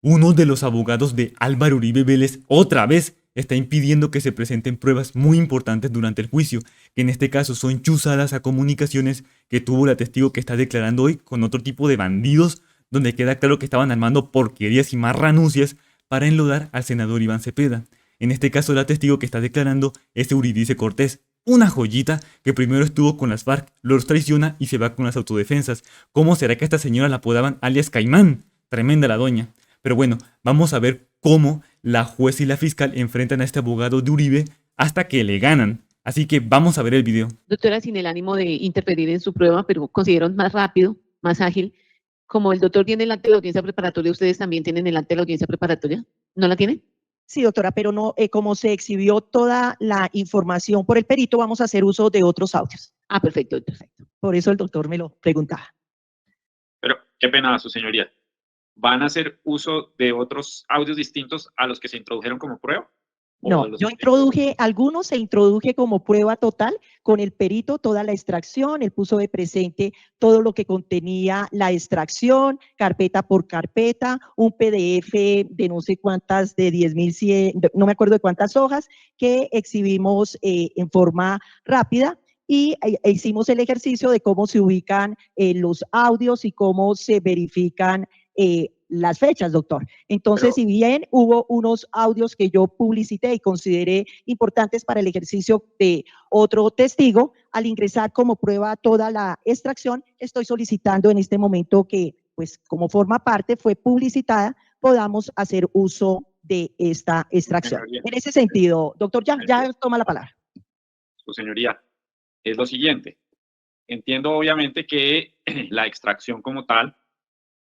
Uno de los abogados de Álvaro Uribe Vélez otra vez está impidiendo que se presenten pruebas muy importantes durante el juicio, que en este caso son chuzadas a comunicaciones que tuvo la testigo que está declarando hoy con otro tipo de bandidos, donde queda claro que estaban armando porquerías y marranuncias para enlodar al senador Iván Cepeda. En este caso la testigo que está declarando es Eurídice Cortés, una joyita que primero estuvo con las FARC, los traiciona y se va con las autodefensas. ¿Cómo será que a esta señora la apodaban alias Caimán? Tremenda la doña. Pero bueno, vamos a ver cómo la jueza y la fiscal enfrentan a este abogado de Uribe hasta que le ganan. Así que vamos a ver el video. Doctora, sin el ánimo de interferir en su prueba, pero considero más rápido, más ágil. Como el doctor tiene el acta de la audiencia preparatoria, ¿ustedes también tienen el acta de la audiencia preparatoria? ¿No la tienen? Sí, doctora, pero no, como se exhibió toda la información por el perito, vamos a hacer uso de otros audios. Ah, perfecto, perfecto. Por eso el doctor me lo preguntaba. Pero qué pena, su señoría. ¿Van a hacer uso de otros audios distintos a los que se introdujeron como prueba? No, yo introduje, algunos se introduje como prueba total con el perito, toda la extracción, él puso de presente todo lo que contenía la extracción, carpeta por carpeta, un PDF de no sé cuántas, de 10.100, no me acuerdo de cuántas hojas, que exhibimos en forma rápida. Y hicimos el ejercicio de cómo se ubican los audios y cómo se verifican las fechas, doctor. Entonces, si bien hubo unos audios que yo publicité y consideré importantes para el ejercicio de otro testigo, al ingresar como prueba toda la extracción, estoy solicitando en este momento que, pues, como forma parte, fue publicitada, podamos hacer uso de esta extracción. En ese sentido, doctor, ya toma la palabra. Su señoría, es lo siguiente. Entiendo obviamente que la extracción como tal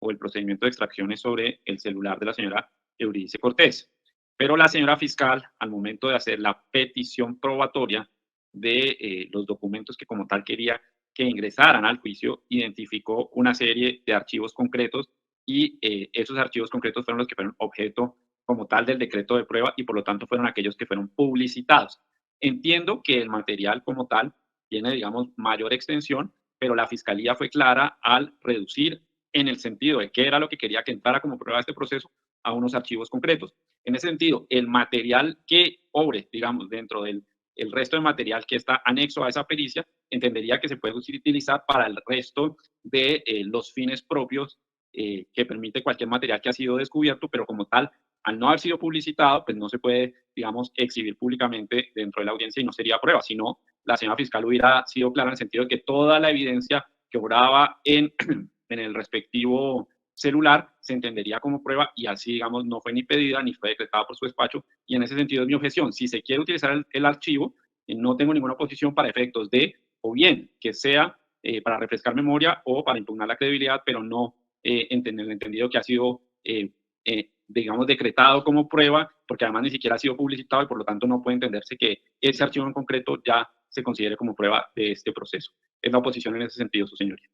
o el procedimiento de extracción es sobre el celular de la señora Eurídice Cortés. Pero la señora fiscal, al momento de hacer la petición probatoria de los documentos que como tal quería que ingresaran al juicio, identificó una serie de archivos concretos y esos archivos concretos fueron los que fueron objeto como tal del decreto de prueba y por lo tanto fueron aquellos que fueron publicitados. Entiendo que el material como tal tiene, digamos, mayor extensión, pero la fiscalía fue clara al reducir en el sentido de qué era lo que quería que entrara como prueba de este proceso a unos archivos concretos. En ese sentido, el material que obre, digamos, dentro del el resto de material que está anexo a esa pericia, entendería que se puede utilizar para el resto de los fines propios que permite cualquier material que ha sido descubierto, pero como tal, al no haber sido publicitado, pues no se puede, digamos, exhibir públicamente dentro de la audiencia y no sería prueba, sino la señora fiscal hubiera sido clara en el sentido de que toda la evidencia que obraba en el respectivo celular se entendería como prueba y así, digamos, no fue ni pedida ni fue decretada por su despacho y en ese sentido es mi objeción. Si se quiere utilizar el archivo, no tengo ninguna oposición para efectos de, o bien que sea para refrescar memoria o para impugnar la credibilidad, pero no en el entendido que ha sido, digamos, decretado como prueba, porque además ni siquiera ha sido publicitado y por lo tanto no puede entenderse que ese archivo en concreto ya se considere como prueba de este proceso. Es la oposición en ese sentido, su señoría.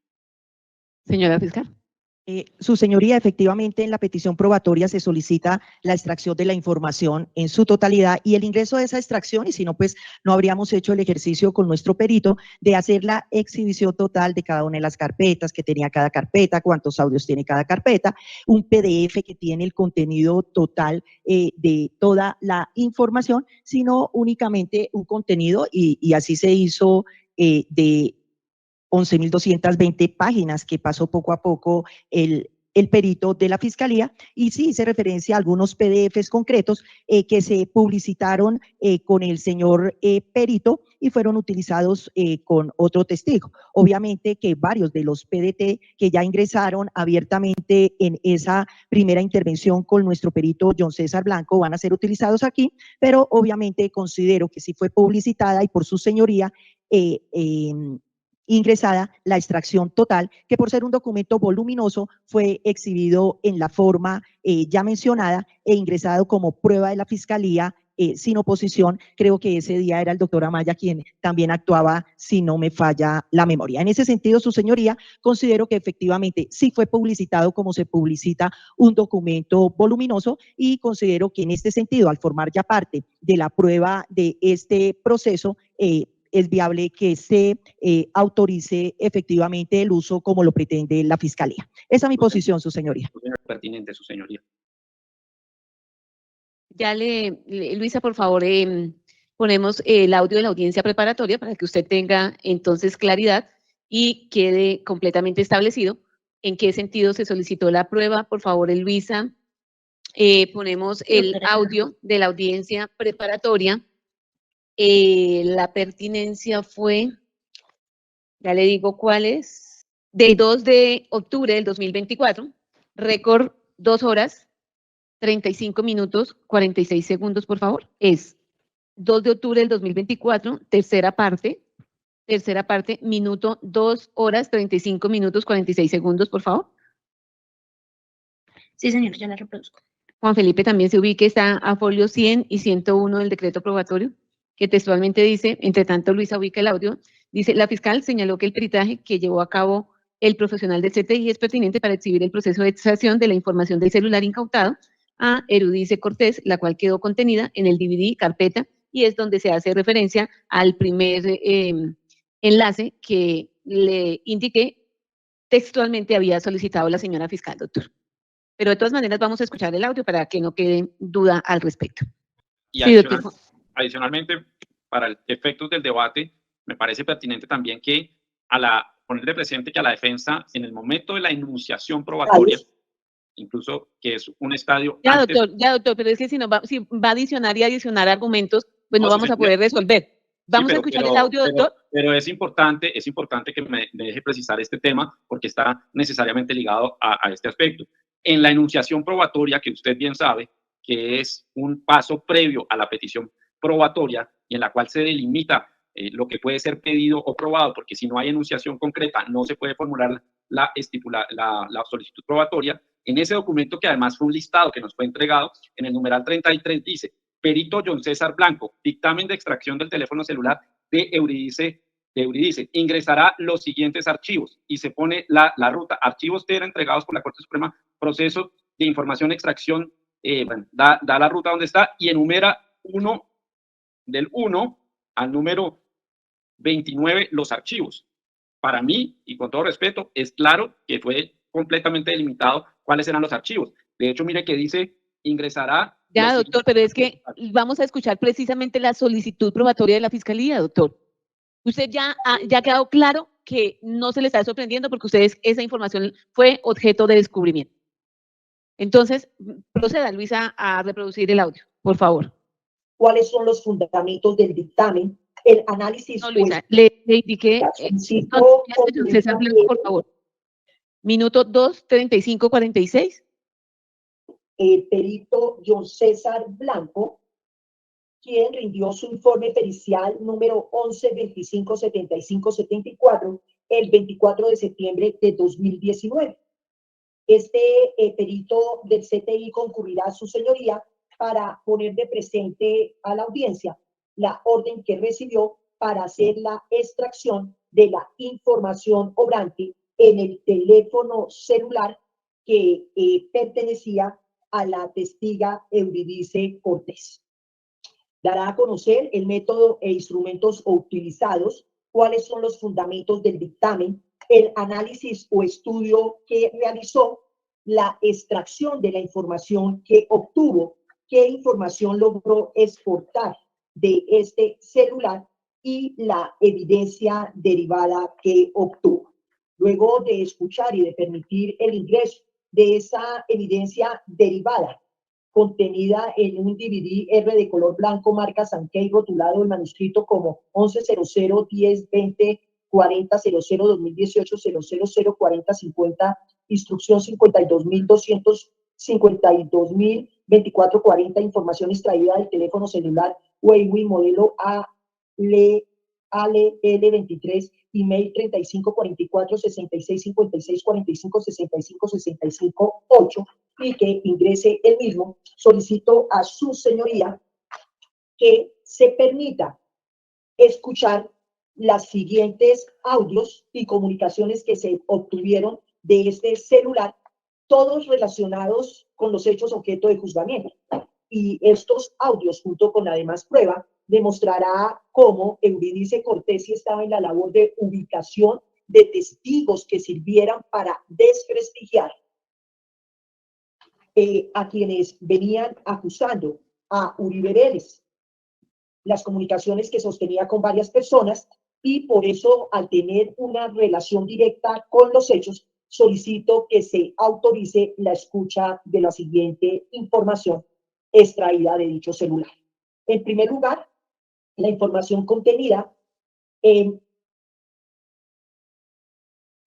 Señora fiscal. Su señoría, efectivamente, en la petición probatoria se solicita la extracción de la información en su totalidad y el ingreso de esa extracción, y si no, pues no habríamos hecho el ejercicio con nuestro perito de hacer la exhibición total de cada una de las carpetas que tenía cada carpeta, cuántos audios tiene cada carpeta, un PDF que tiene el contenido total de toda la información, sino únicamente un contenido y así se hizo de 11.220 páginas que pasó poco a poco el perito de la Fiscalía, y sí hice referencia a algunos PDFs concretos que se publicitaron con el señor perito y fueron utilizados con otro testigo. Obviamente que varios de los PDT que ya ingresaron abiertamente en esa primera intervención con nuestro perito John César Blanco van a ser utilizados aquí, pero obviamente considero que sí fue publicitada y por su señoría ingresada la extracción total, que por ser un documento voluminoso fue exhibido en la forma ya mencionada e ingresado como prueba de la Fiscalía sin oposición. Creo que ese día era el doctor Amaya quien también actuaba, si no me falla la memoria. En ese sentido, su señoría, considero que efectivamente sí fue publicitado como se publicita un documento voluminoso y considero que en este sentido, al formar ya parte de la prueba de este proceso, es viable que se autorice efectivamente el uso como lo pretende la Fiscalía. Esa es mi posición, su señoría. Pertinente, su señoría. Ya Luisa, por favor, ponemos el audio de la audiencia preparatoria para que usted tenga entonces claridad y quede completamente establecido en qué sentido se solicitó la prueba. Por favor, Luisa, ponemos el audio de la audiencia preparatoria. La pertinencia fue, ya le digo cuál es, del 2 de octubre del 2024, récord 2 horas, 35 minutos, 46 segundos, por favor. Es 2 de octubre del 2024, tercera parte, minuto 2 horas, 35 minutos, 46 segundos, por favor. Sí, señor, ya la reproduzco. Juan Felipe también se ubique, está a folio 100 y 101 del decreto probatorio, que textualmente dice, entre tanto Luisa ubica el audio, dice, la fiscal señaló que el peritaje que llevó a cabo el profesional del CTI es pertinente para exhibir el proceso de extracción de la información del celular incautado a Eurídice Cortés, la cual quedó contenida en el DVD carpeta y es donde se hace referencia al primer enlace que le indiqué textualmente había solicitado la señora fiscal, doctor. Pero de todas maneras vamos a escuchar el audio para que no quede duda al respecto. Y Sí, doctor. adicionalmente, para efectos del debate, me parece pertinente también que poner de presente que a la defensa, en el momento de la enunciación probatoria, incluso que es un estadio Ya, antes, doctor, pero es que si va a adicionar y adicionar argumentos, pues no No, vamos sí, a poder resolver. Vamos sí, a escuchar el audio, doctor. Pero es importante que me deje precisar este tema porque está necesariamente ligado a este aspecto. En la enunciación probatoria, que usted bien sabe que es un paso previo a la petición probatoria y en la cual se delimita lo que puede ser pedido o probado, porque si no hay enunciación concreta no se puede formular la solicitud probatoria. En ese documento, que además fue un listado que nos fue entregado, en el numeral 33 dice: perito John César Blanco, dictamen de extracción del teléfono celular de Eurídice, ingresará los siguientes archivos y se pone la ruta. Archivos TERA entregados por la Corte Suprema, proceso de información, extracción, da la ruta donde está y enumera del 1 al número 29 los archivos. Para mí, y con todo respeto, es claro que fue completamente delimitado cuáles eran los archivos. De hecho, mire que dice ingresará. Ya, doctor, pero es que vamos a escuchar precisamente la solicitud probatoria de la Fiscalía, doctor. Usted ya ha quedado claro que no se le está sorprendiendo porque esa información fue objeto de descubrimiento. Entonces, proceda, Luisa, a reproducir el audio, por favor. ¿Cuáles son los fundamentos del dictamen? El análisis. No, Luisa, le indiqué. César Blanco, por favor. Minuto 2:35:46. El perito John César Blanco, quien rindió su informe pericial número 11-25-75-74 el 24 de septiembre de 2019. Este perito del CTI concurrirá a su señoría para poner de presente a la audiencia la orden que recibió para hacer la extracción de la información obrante en el teléfono celular que pertenecía a la testiga Eurídice Cortés. Dará a conocer el método e instrumentos utilizados, cuáles son los fundamentos del dictamen, el análisis o estudio que realizó, la extracción de la información que obtuvo, qué información logró exportar de este celular y la evidencia derivada que obtuvo. Luego de escuchar y de permitir el ingreso de esa evidencia derivada contenida en un DVD R de color blanco marca Sankey, rotulado el manuscrito como 1100-10-20-40-00-2018-000-40-50, instrucción 52.252.024.40, información extraída del teléfono celular Huawei modelo AL23, email 3544-6656-45-65-65-8, y que ingrese el mismo. Solicito a su señoría que se permita escuchar las siguientes audios y comunicaciones que se obtuvieron de este celular, todos relacionados con los hechos objeto de juzgamiento. Y estos audios, junto con la demás prueba, demostrará cómo Eurídice Cortés estaba en la labor de ubicación de testigos que sirvieran para desprestigiar a quienes venían acusando a Uribe Vélez, las comunicaciones que sostenía con varias personas, y por eso, al tener una relación directa con los hechos, solicito que se autorice la escucha de la siguiente información extraída de dicho celular. En primer lugar, la información contenida en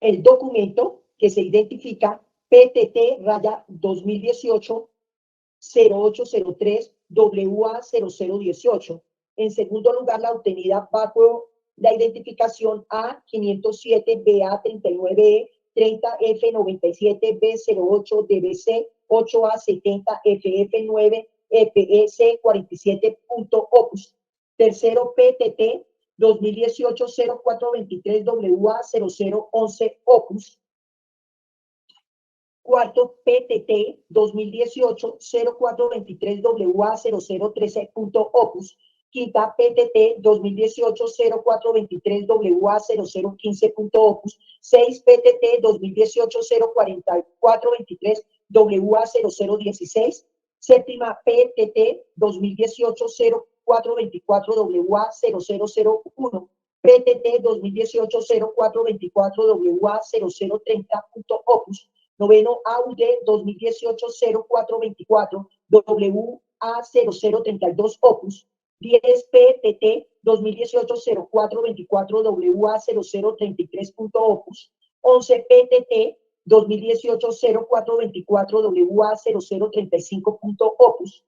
el documento que se identifica PTT-2018-0803 WA0018. En segundo lugar, la obtenida bajo la identificación A507 BA39E 30F97 B08 DBC 8A70 FF9 EPEC 47.opus. Tercero, PTT 2018-0423 WA0011 opus. Cuarto, PTT 2018-0423 WA0013.opus. Quinta, PTT 2018-0423 WA0015.opus. 6, PTT 2018-0423 WA0016. Séptima, PTT 2018-0424 WA0001. PTT 2018-0424 WA0030.opus. Noveno, AUD 2018-0424 WA0032 opus. 10, PTT 2018-0424 WA0033.opus. 11, PTT 2018-0424 WA0035.opus.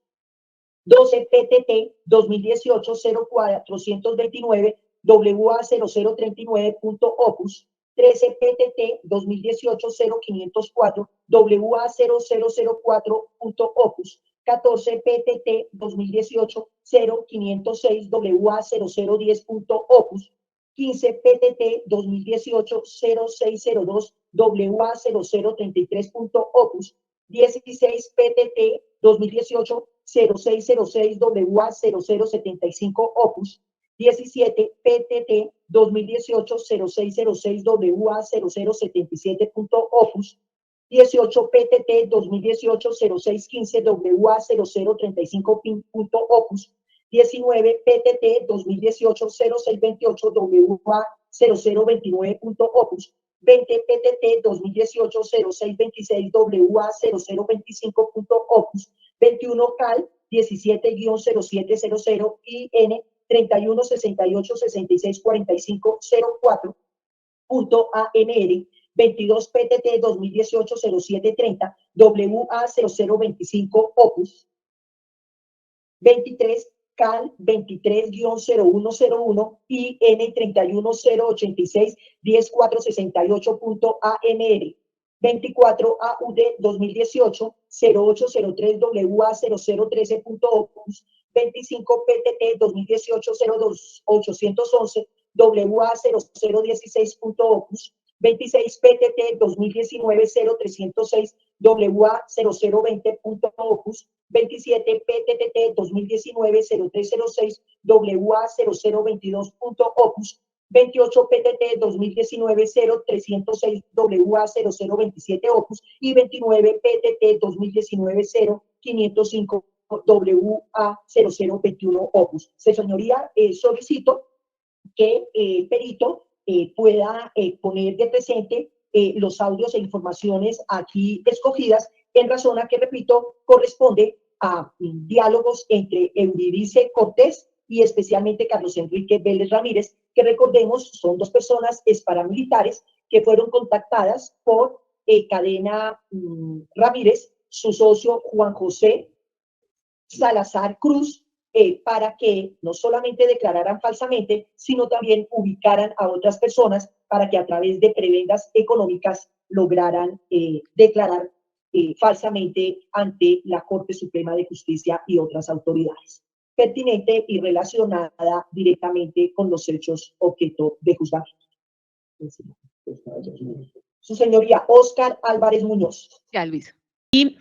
12, PTT 2018-0429 WA0039.opus. 13, PTT 2018-0504 WA0004.opus. 14, PTT 2018-0506 WA0010.opus. 15, PTT 2018-0602 WA0033.opus. 16, PTT 2018-0606 WA0075 opus. 17, PTT 2018-0606 WA0077.opus. 18, PTT 2018-0615 WA0035.opus. 19, PTT 2018-0628 WA0029.opus. 20, PTT 2018-0626 WA0025.opus. 21, CAL 17-0700 IN 3168664504.AMR. 22, PTT 2018-0730 WA0025 opus. 23, CAL 23-0101 IN 310866 10468.AMR. 24, AUD 2018-0803 WA0013.opus. 25, PTT 2018-02-811 WA0016.opus. 26, PTT 2019-0306 WA0020.opus. 27, PTT 2019-0306 WA0022.opus. 28, PTT 2019-0306 WA0027 opus. Y 29, PTT 2019-0505 WA0021 opus. Señoría, solicito que el perito pueda poner de presente los audios e informaciones aquí escogidas, en razón a que, repito, corresponde a diálogos entre Eurídice Cortés y especialmente Carlos Enrique Vélez Ramírez, que recordemos son dos personas paramilitares que fueron contactadas por Cadena Ramírez, su socio Juan José Salazar Cruz, para que no solamente declararan falsamente, sino también ubicaran a otras personas para que a través de prebendas económicas lograran declarar falsamente ante la Corte Suprema de Justicia y otras autoridades, pertinente y relacionada directamente con los hechos objeto de juzgamiento. Su señoría, Óscar Álvarez Muñoz. Ya, Luisa. Y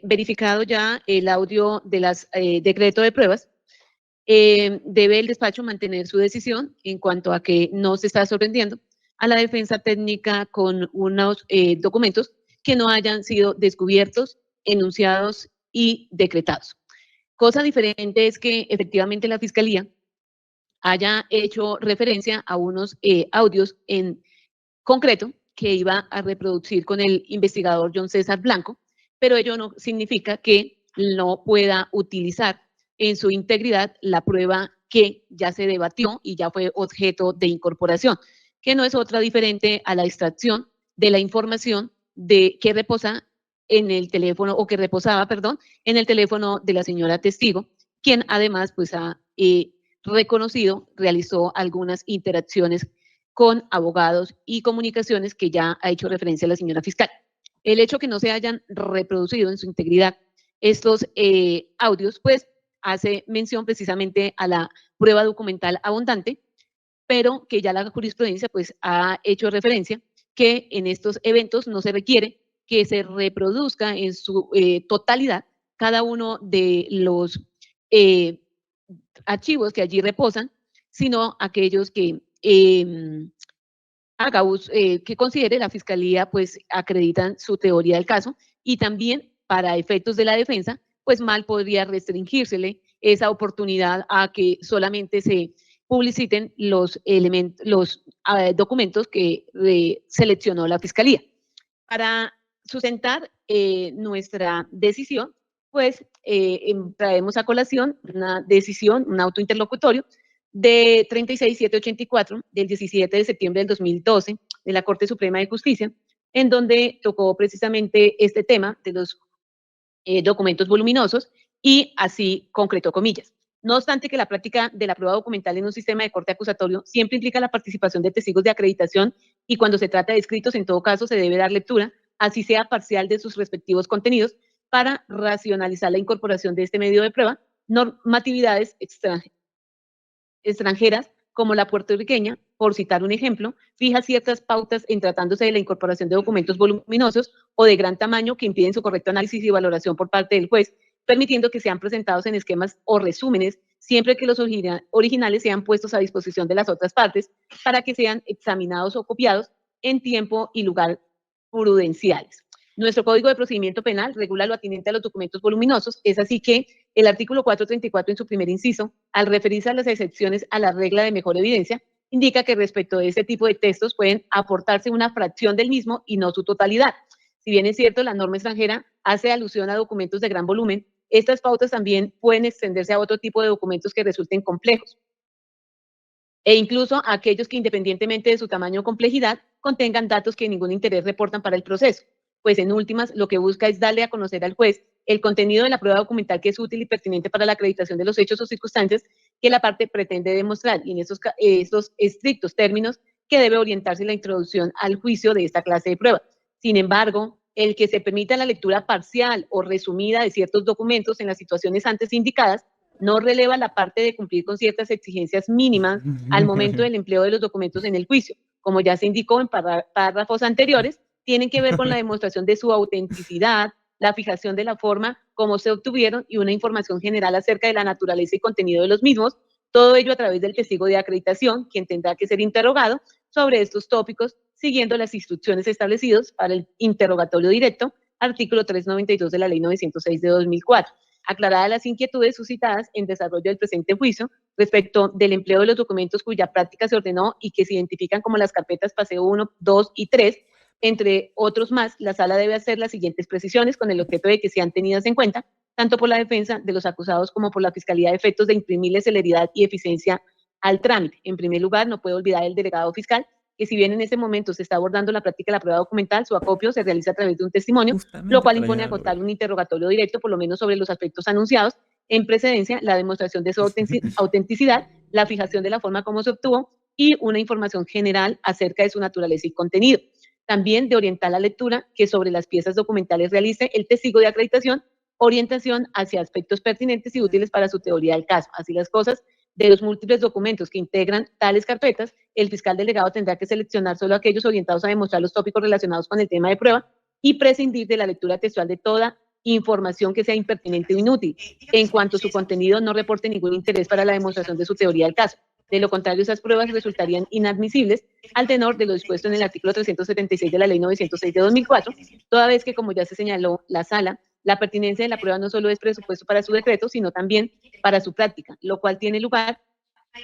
verificado ya el audio de las decreto de pruebas, debe el despacho mantener su decisión en cuanto a que no se está sorprendiendo a la defensa técnica con unos documentos que no hayan sido descubiertos, enunciados y decretados. Cosa diferente es que efectivamente la Fiscalía haya hecho referencia a unos audios en concreto que iba a reproducir con el investigador John César Blanco, pero ello no significa que no pueda utilizar en su integridad la prueba que ya se debatió y ya fue objeto de incorporación, que no es otra diferente a la extracción de la información que reposa en el teléfono, o que reposaba, perdón, en el teléfono de la señora testigo, quien además pues ha reconocido, realizó algunas interacciones con abogados y comunicaciones que ya ha hecho referencia la señora fiscal. El hecho que no se hayan reproducido en su integridad estos audios, pues hace mención precisamente a la prueba documental abundante, pero que ya la jurisprudencia pues ha hecho referencia que en estos eventos no se requiere que se reproduzca en su totalidad cada uno de los archivos que allí reposan, sino aquellos que que considere la Fiscalía, pues acreditan su teoría del caso, y también para efectos de la defensa, pues mal podría restringírsele esa oportunidad a que solamente se publiciten los documentos que seleccionó la Fiscalía. Para sustentar nuestra decisión, pues traemos a colación una decisión, un auto interlocutorio de 36784 del 17 de septiembre del 2012 de la Corte Suprema de Justicia, en donde tocó precisamente este tema de los documentos voluminosos y así concretó comillas. No obstante que la práctica de la prueba documental en un sistema de corte acusatorio siempre implica la participación de testigos de acreditación, y cuando se trata de escritos, en todo caso, se debe dar lectura, así sea parcial, de sus respectivos contenidos para racionalizar la incorporación de este medio de prueba. Normatividades extranjeras, como la puertorriqueña, por citar un ejemplo, fija ciertas pautas en tratándose de la incorporación de documentos voluminosos o de gran tamaño que impiden su correcto análisis y valoración por parte del juez, permitiendo que sean presentados en esquemas o resúmenes, siempre que los originales sean puestos a disposición de las otras partes para que sean examinados o copiados en tiempo y lugar prudenciales. Nuestro Código de Procedimiento Penal regula lo atinente a los documentos voluminosos. Es así que el artículo 434, en su primer inciso, al referirse a las excepciones a la regla de mejor evidencia, indica que respecto de este tipo de textos pueden aportarse una fracción del mismo y no su totalidad. Si bien es cierto, la norma extranjera hace alusión a documentos de gran volumen, estas pautas también pueden extenderse a otro tipo de documentos que resulten complejos, e incluso a aquellos que, independientemente de su tamaño o complejidad, contengan datos que ningún interés reportan para el proceso, pues en últimas lo que busca es darle a conocer al juez el contenido de la prueba documental que es útil y pertinente para la acreditación de los hechos o circunstancias que la parte pretende demostrar, y en estos estrictos términos que debe orientarse la introducción al juicio de esta clase de prueba. Sin embargo, el que se permita la lectura parcial o resumida de ciertos documentos en las situaciones antes indicadas no releva la parte de cumplir con ciertas exigencias mínimas al momento del empleo de los documentos en el juicio. Como ya se indicó en párrafos anteriores, tienen que ver con la demostración de su autenticidad, la fijación de la forma como se obtuvieron y una información general acerca de la naturaleza y contenido de los mismos, todo ello a través del testigo de acreditación, quien tendrá que ser interrogado sobre estos tópicos siguiendo las instrucciones establecidas para el interrogatorio directo, artículo 392 de la Ley 906 de 2004. Aclaradas las inquietudes suscitadas en desarrollo del presente juicio respecto del empleo de los documentos cuya práctica se ordenó y que se identifican como las carpetas paseo 1, 2 y 3, entre otros más, la sala debe hacer las siguientes precisiones con el objeto de que sean tenidas en cuenta, tanto por la defensa de los acusados como por la Fiscalía, de efectos de imprimirle celeridad y eficiencia al trámite. En primer lugar, no puede olvidar el delegado fiscal que, si bien en este momento se está abordando la práctica de la prueba documental, su acopio se realiza a través de un testimonio, lo cual impone acotar un interrogatorio directo, por lo menos sobre los aspectos anunciados en precedencia, la demostración de su autenticidad, la fijación de la forma como se obtuvo y una información general acerca de su naturaleza y contenido. También de orientar la lectura que sobre las piezas documentales realice el testigo de acreditación, orientación hacia aspectos pertinentes y útiles para su teoría del caso. Así las cosas, de los múltiples documentos que integran tales carpetas, el fiscal delegado tendrá que seleccionar solo aquellos orientados a demostrar los tópicos relacionados con el tema de prueba y prescindir de la lectura textual de toda información que sea impertinente o inútil, en cuanto su contenido no reporte ningún interés para la demostración de su teoría del caso. De lo contrario, esas pruebas resultarían inadmisibles al tenor de lo dispuesto en el artículo 376 de la Ley 906 de 2004, toda vez que, como ya se señaló, la Sala La pertinencia de la prueba no solo es presupuesto para su decreto, sino también para su práctica, lo cual tiene lugar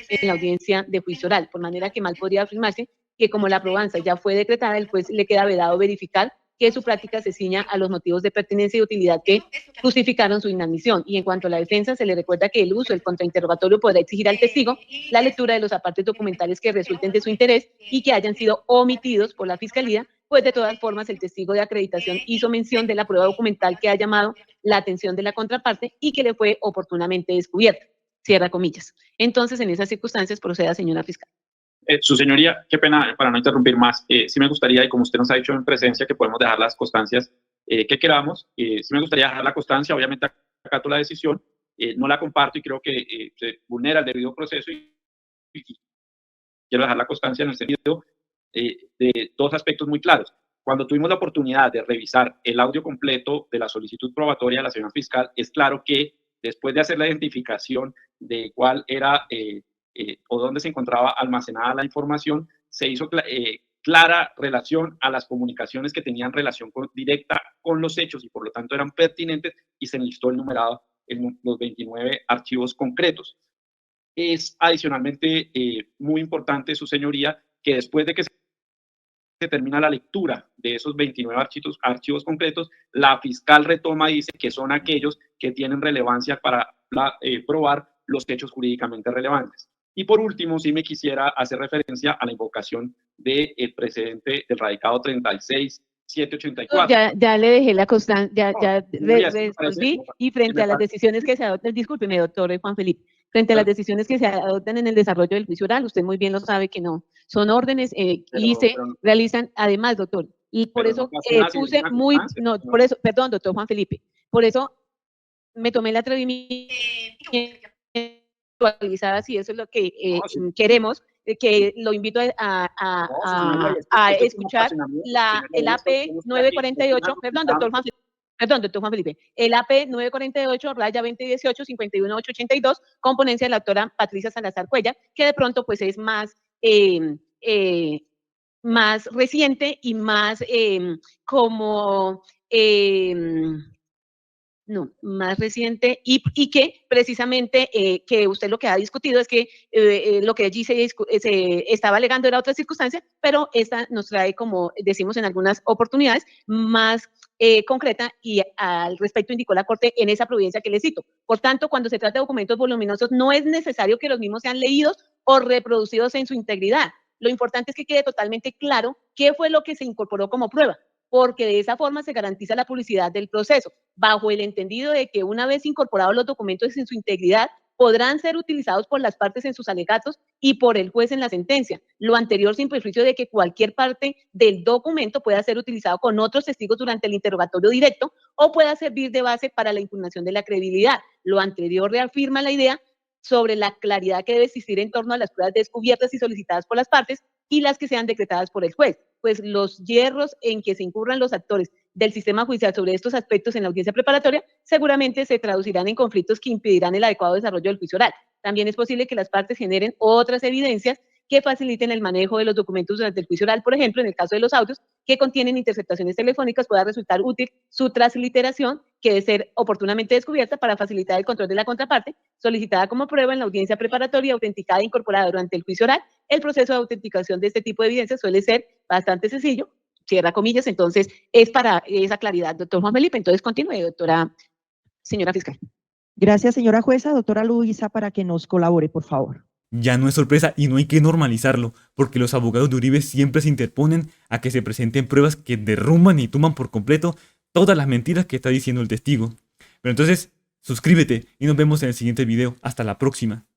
en la audiencia de juicio oral, por manera que mal podría afirmarse que como la probanza ya fue decretada, el juez le queda vedado verificar que su práctica se ciña a los motivos de pertinencia y utilidad que justificaron su inadmisión. Y en cuanto a la defensa, se le recuerda que el uso del contrainterrogatorio podrá exigir al testigo la lectura de los apartes documentales que resulten de su interés y que hayan sido omitidos por la Fiscalía, pues de todas formas el testigo de acreditación hizo mención de la prueba documental que ha llamado la atención de la contraparte y que le fue oportunamente descubierta. Cierra comillas. Entonces, en esas circunstancias, proceda, señora fiscal. Su señoría, qué pena para no interrumpir más, sí me gustaría, y como usted nos ha dicho en presencia, que podemos dejar las constancias que queramos, sí me gustaría dejar la constancia, obviamente acato la decisión, no la comparto y creo que se vulnera el debido proceso y quiero dejar la constancia en el sentido de dos aspectos muy claros. Cuando tuvimos la oportunidad de revisar el audio completo de la solicitud probatoria de la señora fiscal, es claro que después de hacer la identificación de cuál era o dónde se encontraba almacenada la información, se hizo clara relación a las comunicaciones que tenían relación directa con los hechos y por lo tanto eran pertinentes y se enlistó el numerado en los 29 archivos concretos. Es adicionalmente muy importante, su señoría, que después de que se termina la lectura de esos 29 archivos concretos, la fiscal retoma y dice que son aquellos que tienen relevancia para probar los hechos jurídicamente relevantes. Y por último, sí me quisiera hacer referencia a la invocación del precedente del radicado 36784. Ya le dejé la constancia, ya resolví, y frente a las decisiones que se adoptan, discúlpeme, doctor Juan Felipe, frente a las decisiones que se adoptan en el desarrollo del juicio oral, usted muy bien lo sabe que no, son órdenes y se realizan, además, doctor, y por eso puse muy, no, por eso, perdón, doctor Juan Felipe, por eso me tomé el atrevimiento actualizada, si eso es lo que queremos, que lo invito a escuchar el AP 948, perdón, doctor Juan Felipe, el AP 948, raya 2018, 51882, con ponencia de la doctora Patricia Salazar Cuellar, que de pronto pues es más reciente y más más reciente y que precisamente que usted lo que ha discutido es que lo que allí se estaba alegando era otra circunstancia, pero esta nos trae, como decimos en algunas oportunidades, más concreta y al respecto indicó la Corte en esa providencia que le cito. Por tanto, cuando se trata de documentos voluminosos, no es necesario que los mismos sean leídos o reproducidos en su integridad. Lo importante es que quede totalmente claro qué fue lo que se incorporó como prueba, porque de esa forma se garantiza la publicidad del proceso, bajo el entendido de que una vez incorporados los documentos en su integridad, podrán ser utilizados por las partes en sus alegatos y por el juez en la sentencia. Lo anterior sin perjuicio de que cualquier parte del documento pueda ser utilizado con otros testigos durante el interrogatorio directo o pueda servir de base para la impugnación de la credibilidad. Lo anterior reafirma la idea sobre la claridad que debe existir en torno a las pruebas descubiertas y solicitadas por las partes y las que sean decretadas por el juez, pues los hierros en que se incurran los actores del sistema judicial sobre estos aspectos en la audiencia preparatoria seguramente se traducirán en conflictos que impedirán el adecuado desarrollo del juicio oral. También es posible que las partes generen otras evidencias que faciliten el manejo de los documentos durante el juicio oral. Por ejemplo, en el caso de los audios que contienen interceptaciones telefónicas, pueda resultar útil su transliteración, que debe ser oportunamente descubierta para facilitar el control de la contraparte, solicitada como prueba en la audiencia preparatoria, autenticada e incorporada durante el juicio oral. El proceso de autenticación de este tipo de evidencias suele ser bastante sencillo, cierra comillas, entonces es para esa claridad, doctor Juan Felipe. Entonces continúe, señora fiscal. Gracias, señora jueza. Doctora Luisa, para que nos colabore, por favor. Ya no es sorpresa y no hay que normalizarlo, porque los abogados de Uribe siempre se interponen a que se presenten pruebas que derrumban y tumban por completo todas las mentiras que está diciendo el testigo. Pero entonces, suscríbete y nos vemos en el siguiente video. Hasta la próxima.